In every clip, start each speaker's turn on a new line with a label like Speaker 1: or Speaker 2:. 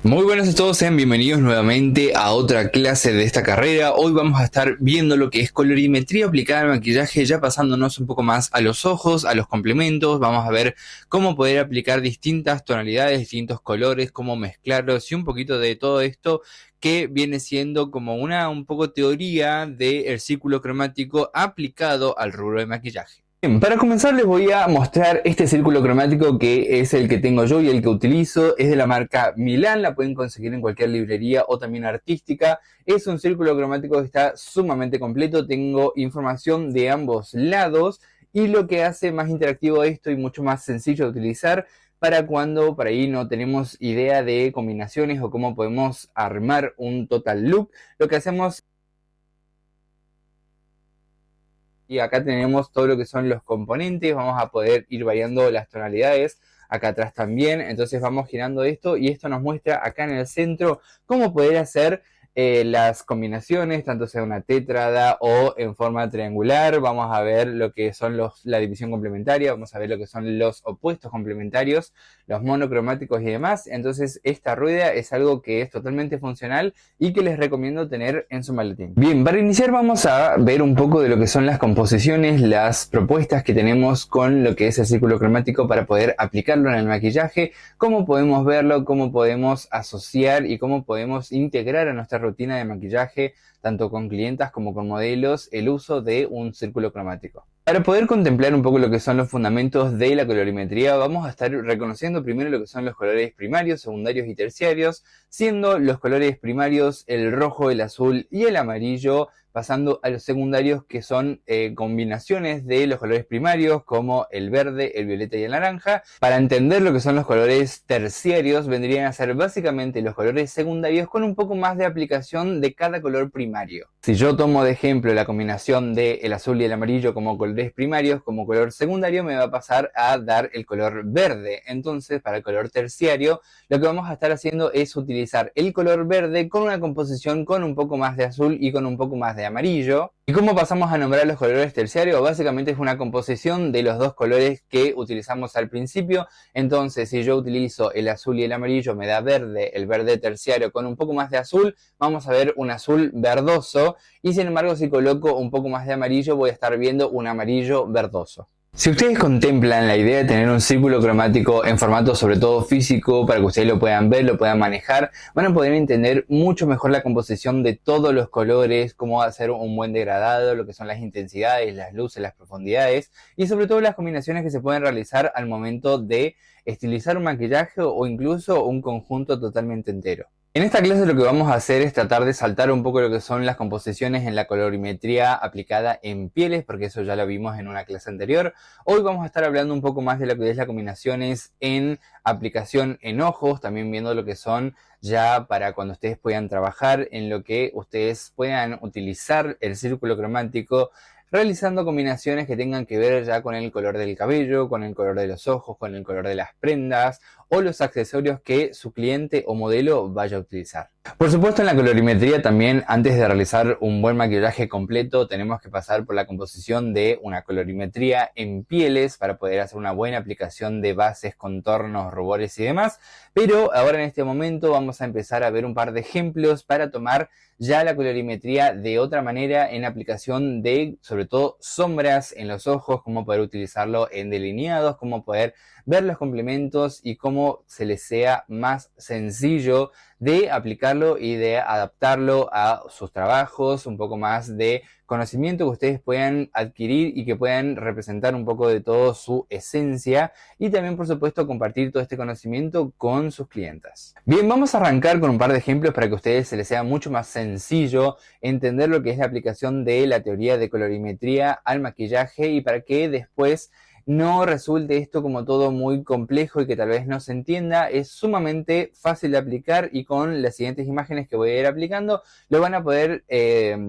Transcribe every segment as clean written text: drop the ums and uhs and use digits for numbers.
Speaker 1: Muy buenas a todos, sean bienvenidos nuevamente a otra clase de esta carrera. Hoy vamos a estar viendo lo que es colorimetría aplicada al maquillaje, ya pasándonos un poco más a los ojos, a los complementos. Vamos a ver cómo poder aplicar distintas tonalidades, distintos colores, cómo mezclarlos y un poquito de todo esto que viene siendo como un poco teoría del círculo cromático aplicado al rubro de maquillaje. Bien, para comenzar les voy a mostrar este círculo cromático que es el que tengo yo y el que utilizo. Es de la marca Milan, la pueden conseguir en cualquier librería o también artística. Es un círculo cromático que está sumamente completo, tengo información de ambos lados y lo que hace más interactivo esto y mucho más sencillo de utilizar para cuando por ahí no tenemos idea de combinaciones o cómo podemos armar un total look. Lo que hacemos, y acá tenemos todo lo que son los componentes, vamos a poder ir variando las tonalidades, acá atrás también, entonces vamos girando esto y esto nos muestra acá en el centro cómo poder hacer las combinaciones, tanto sea una tétrada o en forma triangular. Vamos a ver lo que son la división complementaria, vamos a ver lo que son los opuestos complementarios, los monocromáticos y demás. Entonces esta rueda es algo que es totalmente funcional y que les recomiendo tener en su maletín. Bien, para iniciar vamos a ver un poco de lo que son las composiciones, las propuestas que tenemos con lo que es el círculo cromático para poder aplicarlo en el maquillaje, cómo podemos verlo, cómo podemos asociar y cómo podemos integrar a nuestra rutina de maquillaje, tanto con clientas como con modelos, el uso de un círculo cromático. Para poder contemplar un poco lo que son los fundamentos de la colorimetría, vamos a estar reconociendo primero lo que son los colores primarios, secundarios y terciarios, siendo los colores primarios el rojo, el azul y el amarillo, pasando a los secundarios que son combinaciones de los colores primarios como el verde, el violeta y el naranja. Para entender lo que son los colores terciarios vendrían a ser básicamente los colores secundarios con un poco más de aplicación de cada color primario. Si yo tomo de ejemplo la combinación del azul y el amarillo como colores primarios, como color secundario me va a pasar a dar el color verde. Entonces para el color terciario lo que vamos a estar haciendo es utilizar el color verde con una composición con un poco más de azul y con un poco más de amarillo. ¿Y cómo pasamos a nombrar los colores terciarios? Básicamente es una composición de los dos colores que utilizamos al principio. Entonces si yo utilizo el azul y el amarillo me da verde, el verde terciario con un poco más de azul, vamos a ver un azul verdoso, y sin embargo si coloco un poco más de amarillo voy a estar viendo un amarillo verdoso. Si ustedes contemplan la idea de tener un círculo cromático en formato sobre todo físico para que ustedes lo puedan ver, lo puedan manejar, van a poder entender mucho mejor la composición de todos los colores, cómo hacer un buen degradado, lo que son las intensidades, las luces, las profundidades y sobre todo las combinaciones que se pueden realizar al momento de estilizar un maquillaje o incluso un conjunto totalmente entero. En esta clase lo que vamos a hacer es tratar de saltar un poco lo que son las composiciones en la colorimetría aplicada en pieles, porque eso ya lo vimos en una clase anterior. Hoy vamos a estar hablando un poco más de lo que es las combinaciones en aplicación en ojos, también viendo lo que son ya para cuando ustedes puedan trabajar, en lo que ustedes puedan utilizar el círculo cromático, realizando combinaciones que tengan que ver ya con el color del cabello, con el color de los ojos, con el color de las prendas o los accesorios que su cliente o modelo vaya a utilizar. Por supuesto, en la colorimetría también, antes de realizar un buen maquillaje completo, tenemos que pasar por la composición de una colorimetría en pieles para poder hacer una buena aplicación de bases, contornos, rubores y demás. Pero ahora en este momento vamos a empezar a ver un par de ejemplos para tomar ya la colorimetría de otra manera en aplicación de, sobre todo, sombras en los ojos, cómo poder utilizarlo en delineados, cómo poder ver los complementos y cómo se les sea más sencillo de aplicarlo y de adaptarlo a sus trabajos, un poco más de conocimiento que ustedes puedan adquirir y que puedan representar un poco de todo su esencia y también por supuesto compartir todo este conocimiento con sus clientas. Bien, vamos a arrancar con un par de ejemplos para que a ustedes se les sea mucho más sencillo entender lo que es la aplicación de la teoría de colorimetría al maquillaje y para que después no resulte esto como todo muy complejo y que tal vez no se entienda. Es sumamente fácil de aplicar y con las siguientes imágenes que voy a ir aplicando lo van a poder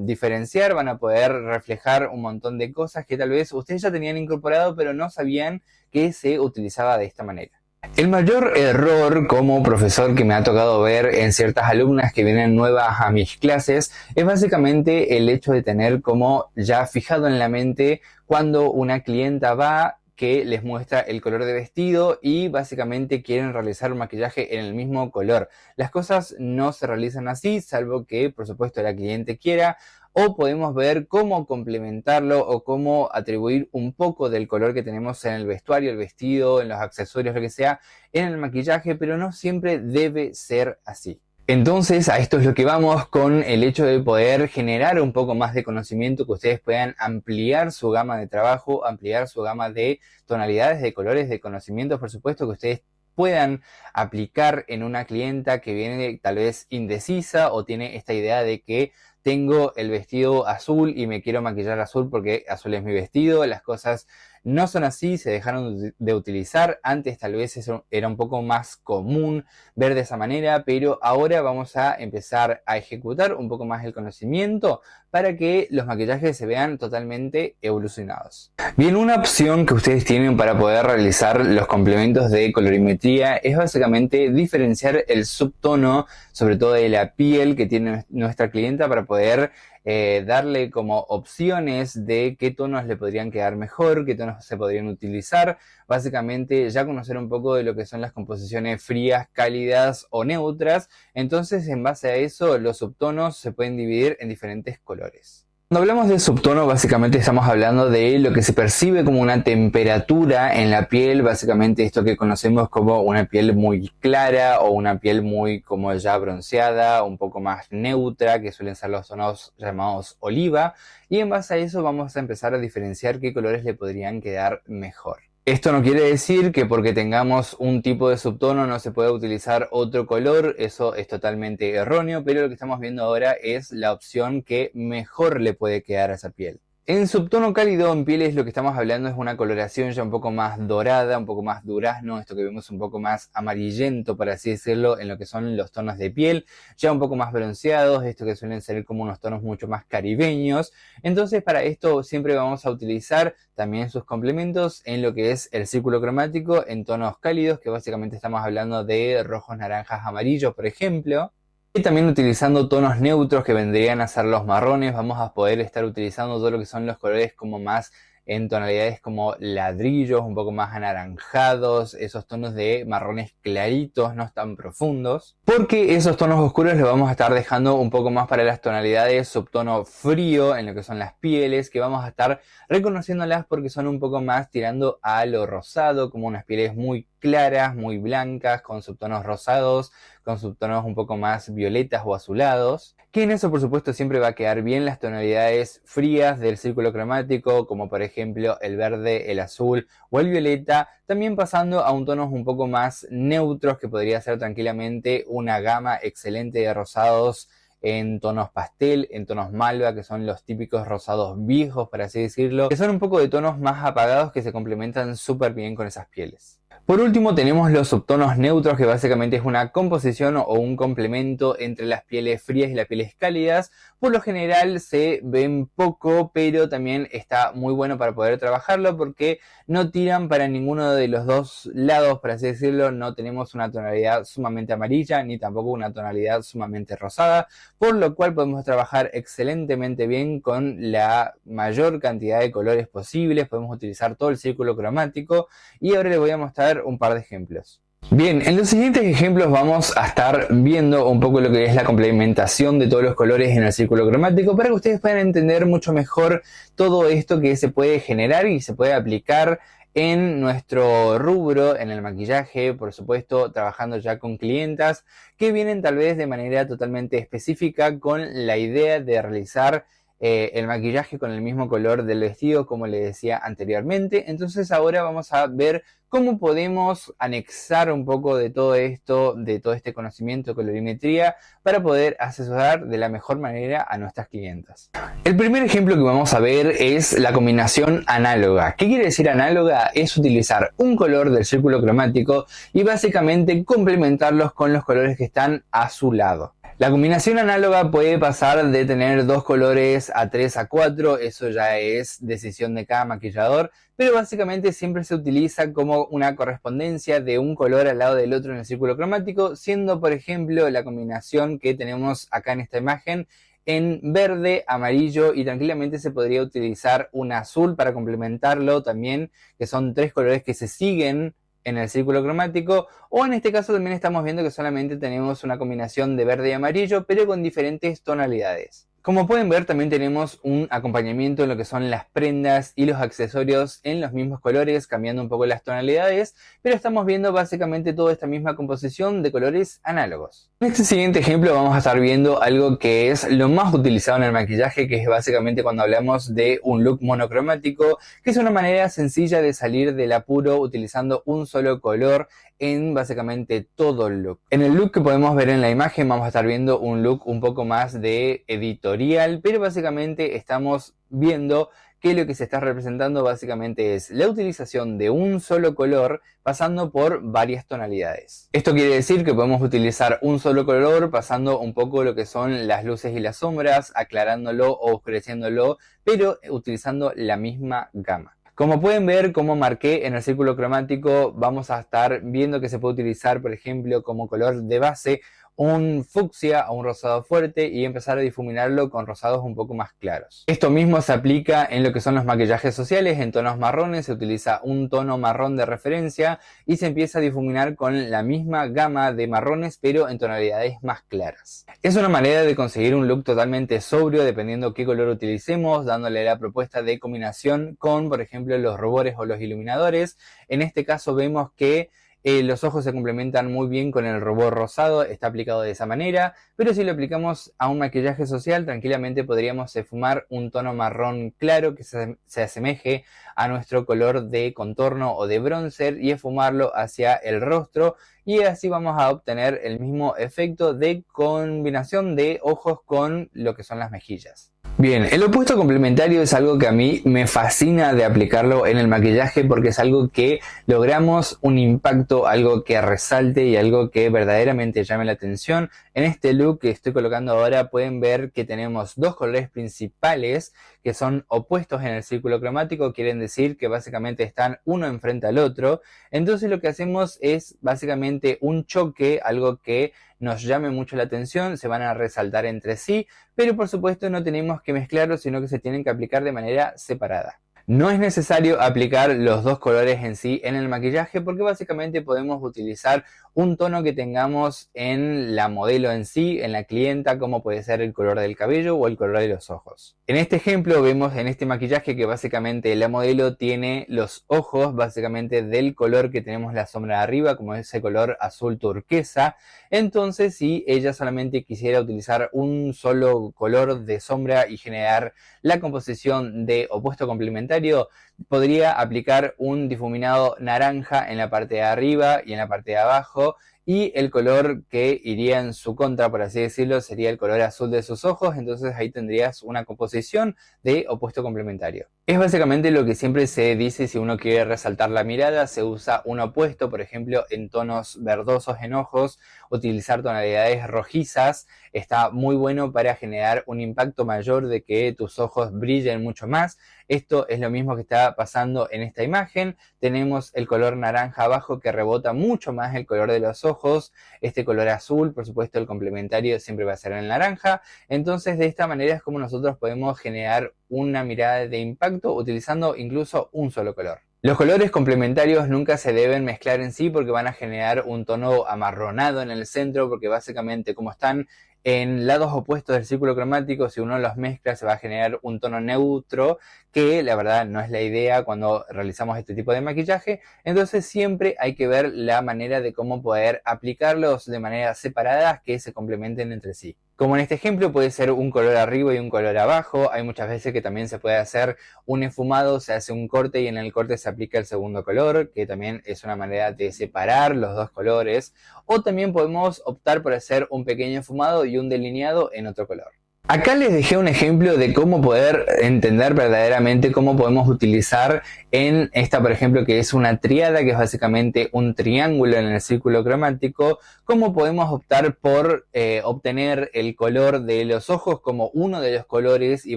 Speaker 1: diferenciar, van a poder reflejar un montón de cosas que tal vez ustedes ya tenían incorporado pero no sabían que se utilizaba de esta manera. El mayor error como profesor que me ha tocado ver en ciertas alumnas que vienen nuevas a mis clases es básicamente el hecho de tener como ya fijado en la mente cuando una clienta va, que les muestra el color de vestido y básicamente quieren realizar un maquillaje en el mismo color. Las cosas no se realizan así, salvo que por supuesto la cliente quiera, o podemos ver cómo complementarlo o cómo atribuir un poco del color que tenemos en el vestuario, el vestido, en los accesorios, lo que sea, en el maquillaje, pero no siempre debe ser así. Entonces a esto es lo que vamos con el hecho de poder generar un poco más de conocimiento, que ustedes puedan ampliar su gama de trabajo, ampliar su gama de tonalidades, de colores, de conocimientos, por supuesto, que ustedes puedan aplicar en una clienta que viene tal vez indecisa o tiene esta idea de que tengo el vestido azul y me quiero maquillar azul porque azul es mi vestido. Las cosas no son así, se dejaron de utilizar. Antes tal vez eso era un poco más común ver de esa manera, pero ahora vamos a empezar a ejecutar un poco más el conocimiento para que los maquillajes se vean totalmente evolucionados. Bien, una opción que ustedes tienen para poder realizar los complementos de colorimetría es básicamente diferenciar el subtono, sobre todo de la piel que tiene nuestra clienta, para poder darle como opciones de qué tonos le podrían quedar mejor, qué tonos se podrían utilizar. Básicamente ya conocer un poco de lo que son las composiciones frías, cálidas o neutras. Entonces en base a eso los subtonos se pueden dividir en diferentes colores. Cuando hablamos de subtono, básicamente estamos hablando de lo que se percibe como una temperatura en la piel, básicamente esto que conocemos como una piel muy clara o una piel muy como ya bronceada, un poco más neutra, que suelen ser los tonos llamados oliva, y en base a eso vamos a empezar a diferenciar qué colores le podrían quedar mejor. Esto no quiere decir que porque tengamos un tipo de subtono no se pueda utilizar otro color, eso es totalmente erróneo, pero lo que estamos viendo ahora es la opción que mejor le puede quedar a esa piel. En subtono cálido en pieles lo que estamos hablando es una coloración ya un poco más dorada, un poco más durazno, esto que vemos un poco más amarillento, por así decirlo, en lo que son los tonos de piel, ya un poco más bronceados, esto que suelen ser como unos tonos mucho más caribeños. Entonces para esto siempre vamos a utilizar también sus complementos en lo que es el círculo cromático en tonos cálidos, que básicamente estamos hablando de rojos, naranjas, amarillos, por ejemplo. Y también utilizando tonos neutros que vendrían a ser los marrones, vamos a poder estar utilizando todo lo que son los colores como más en tonalidades como ladrillos, un poco más anaranjados, esos tonos de marrones claritos, no tan profundos. Porque esos tonos oscuros los vamos a estar dejando un poco más para las tonalidades subtono frío, en lo que son las pieles, que vamos a estar reconociéndolas porque son un poco más tirando a lo rosado, como unas pieles muy claras, muy blancas, con subtonos rosados, con subtonos un poco más violetas o azulados, que en eso por supuesto siempre va a quedar bien las tonalidades frías del círculo cromático, como por ejemplo el verde, el azul o el violeta, también pasando a un tonos un poco más neutros, que podría ser tranquilamente una gama excelente de rosados en tonos pastel, en tonos malva, que son los típicos rosados viejos, por así decirlo, que son un poco de tonos más apagados que se complementan súper bien con esas pieles. Por último tenemos los subtonos neutros, que básicamente es una composición o un complemento entre las pieles frías y las pieles cálidas. Por lo general se ven poco, pero también está muy bueno para poder trabajarlo porque no tiran para ninguno de los dos lados, por así decirlo. No tenemos una tonalidad sumamente amarilla ni tampoco una tonalidad sumamente rosada, por lo cual podemos trabajar excelentemente bien con la mayor cantidad de colores posibles. Podemos utilizar todo el círculo cromático y ahora les voy a mostrar un par de ejemplos. Bien, en los siguientes ejemplos vamos a estar viendo un poco lo que es la complementación de todos los colores en el círculo cromático para que ustedes puedan entender mucho mejor todo esto que se puede generar y se puede aplicar en nuestro rubro, en el maquillaje, por supuesto, trabajando ya con clientas que vienen tal vez de manera totalmente específica con la idea de realizar el maquillaje con el mismo color del vestido, como les decía anteriormente. Entonces ahora vamos a ver cómo podemos anexar un poco de todo esto, de todo este conocimiento de colorimetría, para poder asesorar de la mejor manera a nuestras clientas. El primer ejemplo que vamos a ver es la combinación análoga. ¿Qué quiere decir análoga? Es utilizar un color del círculo cromático y básicamente complementarlos con los colores que están a su lado. La combinación análoga puede pasar de tener dos colores a 3 a 4, eso ya es decisión de cada maquillador, pero básicamente siempre se utiliza como una correspondencia de un color al lado del otro en el círculo cromático, siendo por ejemplo la combinación que tenemos acá en esta imagen en verde, amarillo y tranquilamente se podría utilizar un azul para complementarlo también, que son tres colores que se siguen en el círculo cromático, o en este caso también estamos viendo que solamente tenemos una combinación de verde y amarillo, pero con diferentes tonalidades. Como pueden ver, también tenemos un acompañamiento en lo que son las prendas y los accesorios en los mismos colores, cambiando un poco las tonalidades, pero estamos viendo básicamente toda esta misma composición de colores análogos. En este siguiente ejemplo vamos a estar viendo algo que es lo más utilizado en el maquillaje, que es básicamente cuando hablamos de un look monocromático, que es una manera sencilla de salir del apuro utilizando un solo color en básicamente todo el look. En el look que podemos ver en la imagen vamos a estar viendo un look un poco más de editorial, pero básicamente estamos viendo que lo que se está representando básicamente es la utilización de un solo color pasando por varias tonalidades. Esto quiere decir que podemos utilizar un solo color pasando un poco lo que son las luces y las sombras, aclarándolo o oscureciéndolo, pero utilizando la misma gama. Como pueden ver, como marqué en el círculo cromático, vamos a estar viendo que se puede utilizar, por ejemplo, como color de base un fucsia o un rosado fuerte y empezar a difuminarlo con rosados un poco más claros. Esto mismo se aplica en lo que son los maquillajes sociales. En tonos marrones se utiliza un tono marrón de referencia y se empieza a difuminar con la misma gama de marrones pero en tonalidades más claras. Es una manera de conseguir un look totalmente sobrio dependiendo qué color utilicemos, dándole la propuesta de combinación con, por ejemplo, los rubores o los iluminadores. En este caso vemos que los ojos se complementan muy bien con el rubor rosado, está aplicado de esa manera, pero si lo aplicamos a un maquillaje social, tranquilamente podríamos esfumar un tono marrón claro que se asemeje a nuestro color de contorno o de bronzer y esfumarlo hacia el rostro, y así vamos a obtener el mismo efecto de combinación de ojos con lo que son las mejillas. Bien, el opuesto complementario es algo que a mí me fascina de aplicarlo en el maquillaje porque es algo que logramos un impacto, algo que resalte y algo que verdaderamente llame la atención. En este look que estoy colocando ahora pueden ver que tenemos dos colores principales que son opuestos en el círculo cromático, quieren decir que básicamente están uno enfrente al otro. Entonces lo que hacemos es básicamente un choque, algo que nos llame mucho la atención, se van a resaltar entre sí, pero por supuesto no tenemos que mezclarlos, sino que se tienen que aplicar de manera separada. No es necesario aplicar los dos colores en sí en el maquillaje porque básicamente podemos utilizar un tono que tengamos en la modelo en sí, en la clienta, como puede ser el color del cabello o el color de los ojos. En este ejemplo vemos en este maquillaje que básicamente la modelo tiene los ojos básicamente del color que tenemos la sombra de arriba, como ese color azul turquesa. Entonces si ella solamente quisiera utilizar un solo color de sombra y generar la composición de opuesto complementario, podría aplicar un difuminado naranja en la parte de arriba y en la parte de abajo, y el color que iría en su contra, por así decirlo, sería el color azul de sus ojos. Entonces ahí tendrías una composición de opuesto complementario. Es básicamente lo que siempre se dice si uno quiere resaltar la mirada, se usa un opuesto, por ejemplo en tonos verdosos en ojos, utilizar tonalidades rojizas está muy bueno para generar un impacto mayor de que tus ojos brillen mucho más. Esto es lo mismo que está pasando en esta imagen. Tenemos el color naranja abajo que rebota mucho más el color de los ojos. Este color azul, por supuesto, el complementario siempre va a ser el naranja. Entonces, de esta manera es como nosotros podemos generar una mirada de impacto utilizando incluso un solo color. Los colores complementarios nunca se deben mezclar en sí porque van a generar un tono amarronado en el centro, porque básicamente como están en lados opuestos del círculo cromático, si uno los mezcla se va a generar un tono neutro, que la verdad no es la idea cuando realizamos este tipo de maquillaje. Entonces siempre hay que ver la manera de cómo poder aplicarlos de manera separada que se complementen entre sí. Como en este ejemplo puede ser un color arriba y un color abajo. Hay muchas veces que también se puede hacer un esfumado, se hace un corte y en el corte se aplica el segundo color, que también es una manera de separar los dos colores. O también podemos optar por hacer un pequeño esfumado y un delineado en otro color. Acá les dejé un ejemplo de cómo poder entender verdaderamente cómo podemos utilizar en esta, por ejemplo, que es una tríada, que es básicamente un triángulo en el círculo cromático, cómo podemos optar por obtener el color de los ojos como uno de los colores y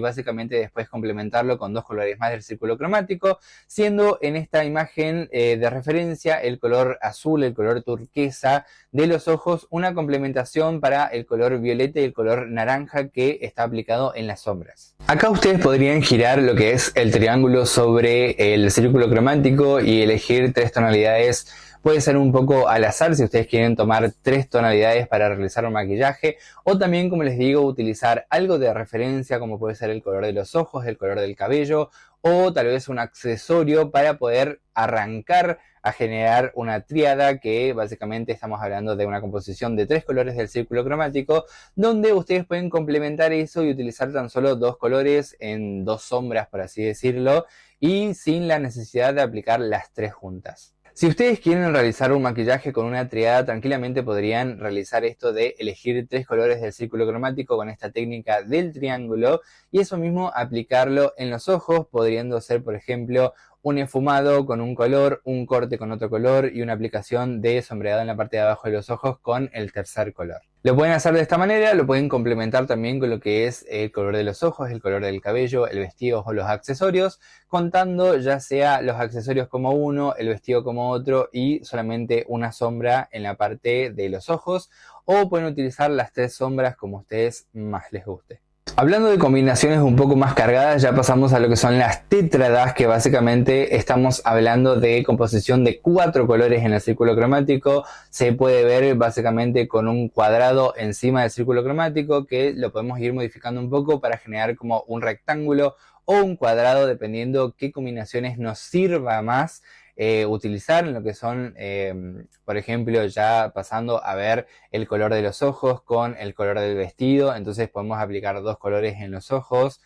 Speaker 1: básicamente después complementarlo con dos colores más del círculo cromático, siendo en esta imagen de referencia el color azul, el color turquesa de los ojos, una complementación para el color violeta y el color naranja que está aplicado en las sombras. Acá ustedes podrían girar lo que es el triángulo sobre el círculo cromático y elegir 3 tonalidades. Puede ser un poco al azar si ustedes quieren tomar 3 tonalidades para realizar un maquillaje, o también, como les digo, utilizar algo de referencia como puede ser el color de los ojos, el color del cabello, o tal vez un accesorio para poder arrancar a generar una tríada, que básicamente estamos hablando de una composición de 3 colores del círculo cromático, donde ustedes pueden complementar eso y utilizar tan solo 2 colores en 2 sombras, por así decirlo, y sin la necesidad de aplicar las 3 juntas. Si ustedes quieren realizar un maquillaje con una triada, tranquilamente podrían realizar esto de elegir 3 colores del círculo cromático con esta técnica del triángulo y eso mismo aplicarlo en los ojos, pudiendo ser, por ejemplo, un esfumado con un color, un corte con otro color y una aplicación de sombreado en la parte de abajo de los ojos con el tercer color. Lo pueden hacer de esta manera, lo pueden complementar también con lo que es el color de los ojos, el color del cabello, el vestido o los accesorios, contando ya sea los accesorios como uno, el vestido como otro y solamente una sombra en la parte de los ojos, o pueden utilizar las 3 sombras como a ustedes más les guste. Hablando de combinaciones un poco más cargadas, ya pasamos a lo que son las tétradas, que básicamente estamos hablando de composición de 4 colores en el círculo cromático. Se puede ver básicamente con un cuadrado encima del círculo cromático que lo podemos ir modificando un poco para generar como un rectángulo o un cuadrado, dependiendo qué combinaciones nos sirva más utilizar en lo que son, por ejemplo, ya pasando a ver el color de los ojos con el color del vestido, entonces podemos aplicar 2 colores en los ojos,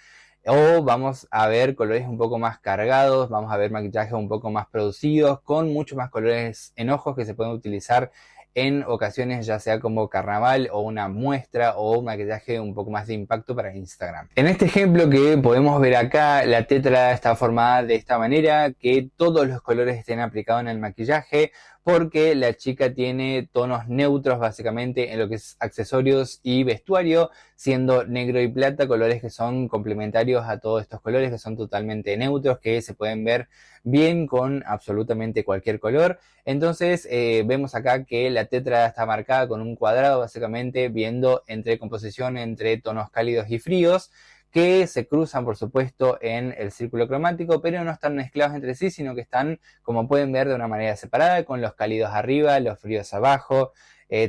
Speaker 1: o vamos a ver colores un poco más cargados, vamos a ver maquillajes un poco más producidos con muchos más colores en ojos que se pueden utilizar en ocasiones, ya sea como carnaval o una muestra o un maquillaje un poco más de impacto para Instagram. En este ejemplo que podemos ver acá, la tétrada está formada de esta manera, que todos los colores estén aplicados en el maquillaje, porque la chica tiene tonos neutros básicamente en lo que es accesorios y vestuario, siendo negro y plata colores que son complementarios a todos estos colores, que son totalmente neutros, que se pueden ver bien con absolutamente cualquier color. Entonces vemos acá que la tétrada está marcada con un cuadrado, básicamente viendo entre composición entre tonos cálidos y fríos, que se cruzan por supuesto en el círculo cromático, pero no están mezclados entre sí, sino que están, como pueden ver, de una manera separada, con los cálidos arriba, los fríos abajo.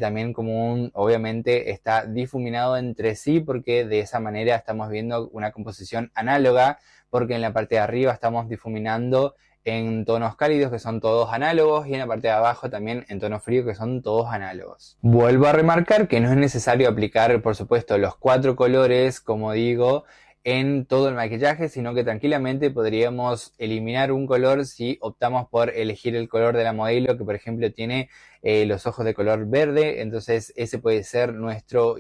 Speaker 1: También como obviamente está difuminado entre sí, porque de esa manera estamos viendo una composición análoga, porque en la parte de arriba estamos difuminando en tonos cálidos, que son todos análogos, y en la parte de abajo también en tonos fríos, que son todos análogos. Vuelvo a remarcar que no es necesario aplicar, por supuesto, los 4 colores, como digo, en todo el maquillaje, sino que tranquilamente podríamos eliminar un color si optamos por elegir el color de la modelo, que por ejemplo tiene los ojos de color verde. Entonces ese puede ser nuestro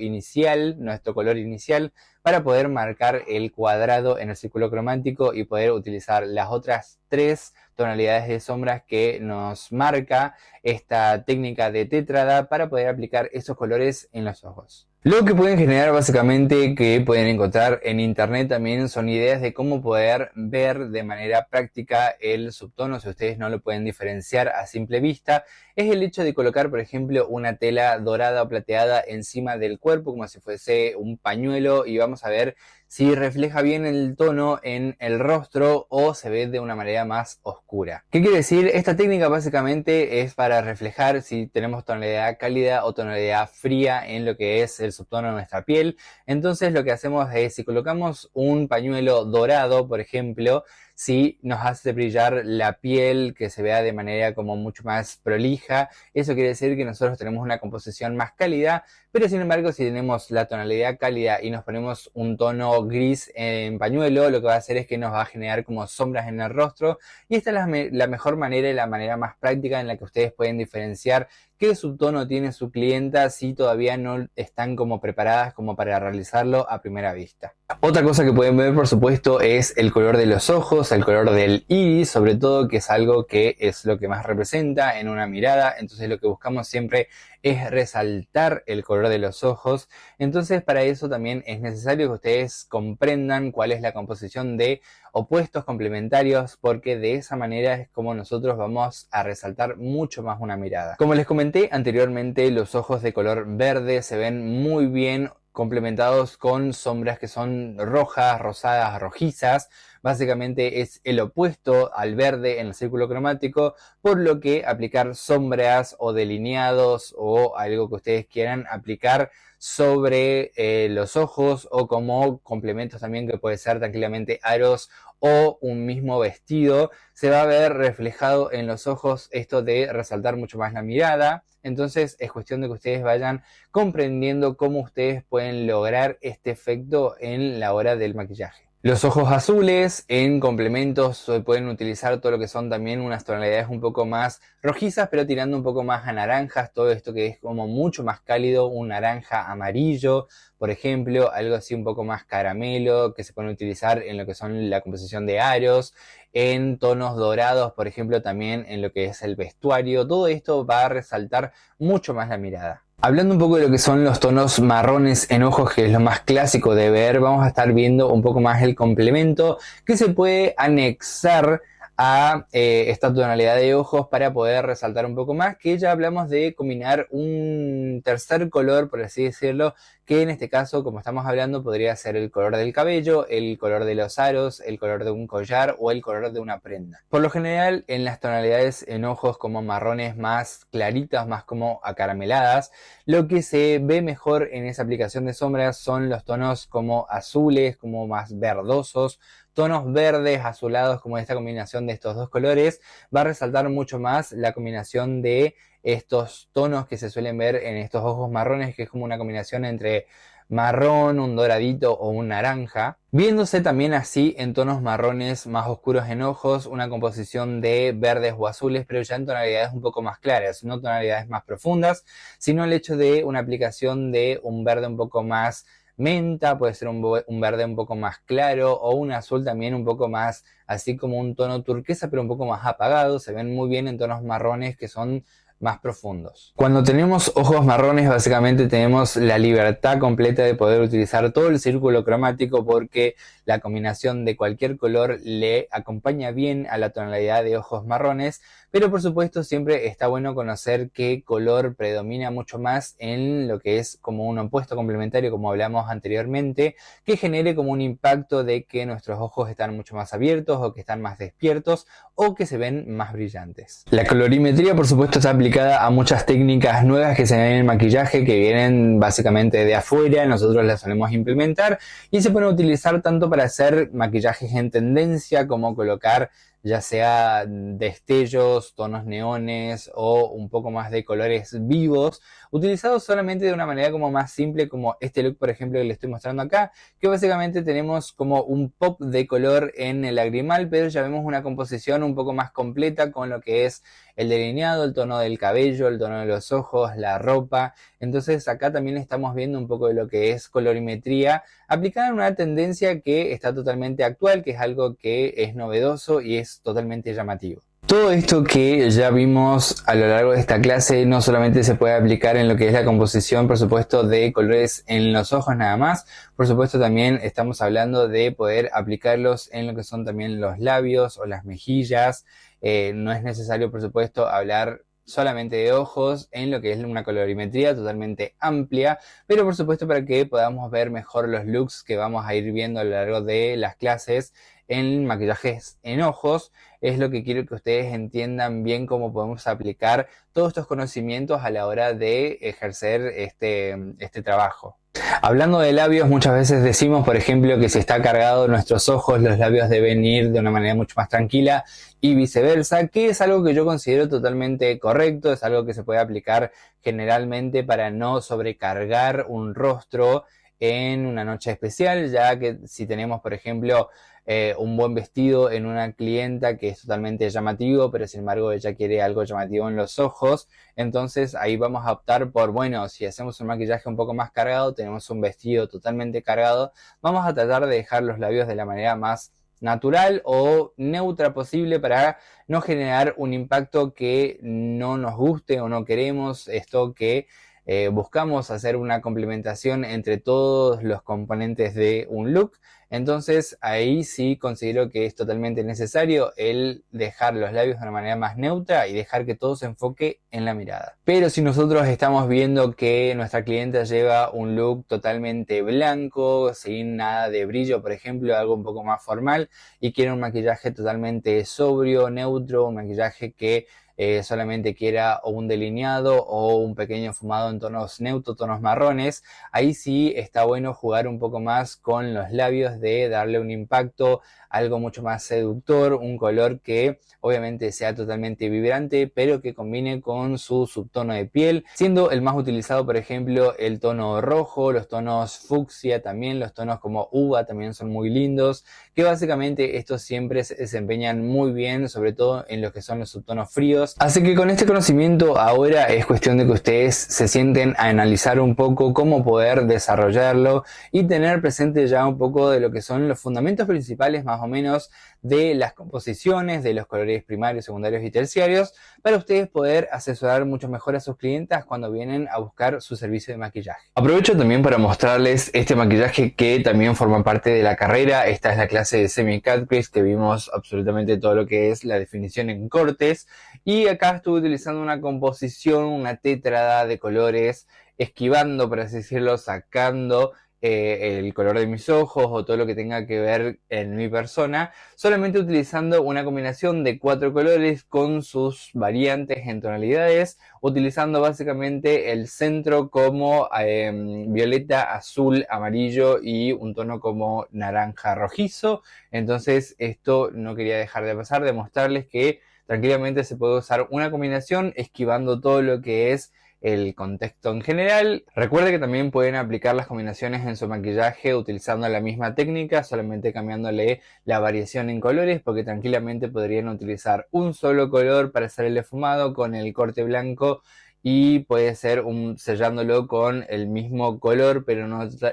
Speaker 1: color inicial, para poder marcar el cuadrado en el círculo cromático y poder utilizar las otras 3 tonalidades de sombras que nos marca esta técnica de tétrada para poder aplicar esos colores en los ojos. Lo que pueden generar básicamente, que pueden encontrar en internet también, son ideas de cómo poder ver de manera práctica el subtono, si ustedes no lo pueden diferenciar a simple vista. Es el hecho de colocar, por ejemplo, una tela dorada o plateada encima del cuerpo, como si fuese un pañuelo, y vamos a ver si refleja bien el tono en el rostro o se ve de una manera más oscura. ¿Qué quiere decir? Esta técnica básicamente es para reflejar si tenemos tonalidad cálida o tonalidad fría en lo que es el subtono de nuestra piel. Entonces lo que hacemos es, si colocamos un pañuelo dorado, por ejemplo, si nos hace brillar la piel, que se vea de manera como mucho más prolija, eso quiere decir que nosotros tenemos una composición más cálida. Pero sin embargo, si tenemos la tonalidad cálida y nos ponemos un tono gris en pañuelo, lo que va a hacer es que nos va a generar como sombras en el rostro, y esta es la mejor manera y la manera más práctica en la que ustedes pueden diferenciar qué subtono tiene su clienta si todavía no están como preparadas como para realizarlo a primera vista. Otra cosa que pueden ver, por supuesto, es el color de los ojos, el color del iris, sobre todo, que es algo que es lo que más representa en una mirada. Entonces lo que buscamos siempre es resaltar el color de los ojos. Entonces para eso también es necesario que ustedes comprendan cuál es la composición de opuestos complementarios, porque de esa manera es como nosotros vamos a resaltar mucho más una mirada. Como les comenté anteriormente, los ojos de color verde se ven muy bien complementados con sombras que son rojas, rosadas, rojizas. Básicamente es el opuesto al verde en el círculo cromático, por lo que aplicar sombras o delineados o algo que ustedes quieran aplicar sobre los ojos, o como complementos también, que puede ser tranquilamente aros o un mismo vestido, se va a ver reflejado en los ojos esto de resaltar mucho más la mirada. Entonces es cuestión de que ustedes vayan comprendiendo cómo ustedes pueden lograr este efecto en la hora del maquillaje. Los ojos azules en complementos se pueden utilizar todo lo que son también unas tonalidades un poco más rojizas, pero tirando un poco más a naranjas, todo esto que es como mucho más cálido, un naranja amarillo, por ejemplo, algo así un poco más caramelo, que se pueden utilizar en lo que son la composición de aros, en tonos dorados, por ejemplo, también en lo que es el vestuario. Todo esto va a resaltar mucho más la mirada. Hablando un poco de lo que son los tonos marrones en ojos, que es lo más clásico de ver, vamos a estar viendo un poco más el complemento que se puede anexar a esta tonalidad de ojos para poder resaltar un poco más, que ya hablamos de combinar un tercer color, por así decirlo, que en este caso, como estamos hablando, podría ser el color del cabello, el color de los aros, el color de un collar o el color de una prenda. Por lo general, en las tonalidades en ojos como marrones más claritas, más como acarameladas, lo que se ve mejor en esa aplicación de sombras son los tonos como azules, como más verdosos, tonos verdes, azulados, como esta combinación de estos dos colores. Va a resaltar mucho más la combinación de estos tonos que se suelen ver en estos ojos marrones, que es como una combinación entre marrón, un doradito o un naranja, viéndose también así en tonos marrones más oscuros en ojos, una composición de verdes o azules, pero ya en tonalidades un poco más claras, no tonalidades más profundas, sino el hecho de una aplicación de un verde un poco más menta, puede ser un verde un poco más claro, o un azul también un poco más, así como un tono turquesa, pero un poco más apagado. Se ven muy bien en tonos marrones que son más profundos. Cuando tenemos ojos marrones, básicamente tenemos la libertad completa de poder utilizar todo el círculo cromático, porque la combinación de cualquier color le acompaña bien a la tonalidad de ojos marrones, pero por supuesto siempre está bueno conocer qué color predomina mucho más en lo que es como un opuesto complementario, como hablamos anteriormente, que genere como un impacto de que nuestros ojos están mucho más abiertos, o que están más despiertos, o que se ven más brillantes. La colorimetría, por supuesto, está aplicada a muchas técnicas nuevas que se ven en el maquillaje, que vienen básicamente de afuera. Nosotros las solemos implementar y se pueden utilizar tanto para hacer maquillajes en tendencia, como colocar ya sea destellos, tonos neones o un poco más de colores vivos, utilizados solamente de una manera como más simple, como este look, por ejemplo, que le estoy mostrando acá, que básicamente tenemos como un pop de color en el lagrimal, pero ya vemos una composición un poco más completa con lo que es el delineado, el tono del cabello, el tono de los ojos, la ropa. Entonces acá también estamos viendo un poco de lo que es colorimetría aplicada en una tendencia que está totalmente actual, que es algo que es novedoso y es totalmente llamativo. Todo esto que ya vimos a lo largo de esta clase no solamente se puede aplicar en lo que es la composición, por supuesto, de colores en los ojos nada más. Por supuesto, también estamos hablando de poder aplicarlos en lo que son también los labios o las mejillas. No es necesario, por supuesto, hablar solamente de ojos en lo que es una colorimetría totalmente amplia, pero por supuesto para que podamos ver mejor los looks que vamos a ir viendo a lo largo de las clases en maquillajes en ojos, es lo que quiero que ustedes entiendan bien cómo podemos aplicar todos estos conocimientos a la hora de ejercer este trabajo. Hablando de labios, muchas veces decimos, por ejemplo, que si está cargado nuestros ojos, los labios deben ir de una manera mucho más tranquila y viceversa, que es algo que yo considero totalmente correcto, es algo que se puede aplicar generalmente para no sobrecargar un rostro en una noche especial, ya que si tenemos, por ejemplo, un buen vestido en una clienta que es totalmente llamativo, pero sin embargo ella quiere algo llamativo en los ojos, entonces ahí vamos a optar por, bueno, si hacemos un maquillaje un poco más cargado, tenemos un vestido totalmente cargado, vamos a tratar de dejar los labios de la manera más natural o neutra posible para no generar un impacto que no nos guste o no queremos. Esto que buscamos hacer una complementación entre todos los componentes de un look. Entonces ahí sí considero que es totalmente necesario el dejar los labios de una manera más neutra y dejar que todo se enfoque en la mirada. Pero si nosotros estamos viendo que nuestra clienta lleva un look totalmente blanco, sin nada de brillo, por ejemplo, algo un poco más formal, y quiere un maquillaje totalmente sobrio, neutro, un maquillaje que solamente quiera o un delineado o un pequeño fumado en tonos neutros, tonos marrones, ahí sí está bueno jugar un poco más con los labios, de darle un impacto, algo mucho más seductor, un color que obviamente sea totalmente vibrante, pero que combine con su subtono de piel, siendo el más utilizado, por ejemplo, el tono rojo, los tonos fucsia también, los tonos como uva también son muy lindos, que básicamente estos siempre se desempeñan muy bien, sobre todo en lo que son los subtonos fríos. Así que con este conocimiento ahora es cuestión de que ustedes se sienten a analizar un poco cómo poder desarrollarlo y tener presente ya un poco de lo que son los fundamentos principales más o menos de las composiciones, de los colores primarios, secundarios y terciarios, para ustedes poder asesorar mucho mejor a sus clientas cuando vienen a buscar su servicio de maquillaje. Aprovecho también para mostrarles este maquillaje que también forma parte de la carrera. Esta es la clase de Semi Cut Crease, que vimos absolutamente todo lo que es la definición en cortes, y acá estuve utilizando una composición, una tétrada de colores, esquivando, por así decirlo, sacando el color de mis ojos o todo lo que tenga que ver en mi persona, solamente utilizando una combinación de 4 colores con sus variantes en tonalidades, utilizando básicamente el centro como violeta, azul, amarillo y un tono como naranja rojizo. Entonces esto no quería dejar de pasar, de mostrarles que tranquilamente se puede usar una combinación esquivando todo lo que es el contexto en general. Recuerde que también pueden aplicar las combinaciones en su maquillaje utilizando la misma técnica, solamente cambiándole la variación en colores, porque tranquilamente podrían utilizar un solo color para hacer el esfumado con el corte blanco y puede ser sellándolo con el mismo color pero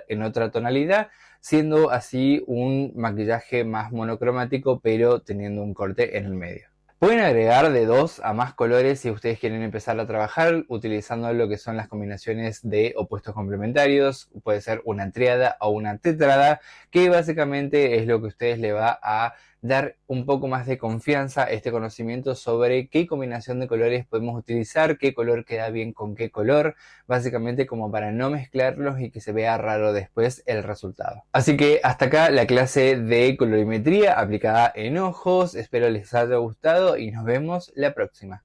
Speaker 1: en otra tonalidad, siendo así un maquillaje más monocromático pero teniendo un corte en el medio. Pueden agregar de 2 a más colores si ustedes quieren empezar a trabajar utilizando lo que son las combinaciones de opuestos complementarios. Puede ser una tríada o una tétrada, que básicamente es lo que a ustedes le va a dar un poco más de confianza, este conocimiento sobre qué combinación de colores podemos utilizar, qué color queda bien con qué color, básicamente como para no mezclarlos y que se vea raro después el resultado. Así que hasta acá la clase de colorimetría aplicada en ojos, espero les haya gustado y nos vemos la próxima.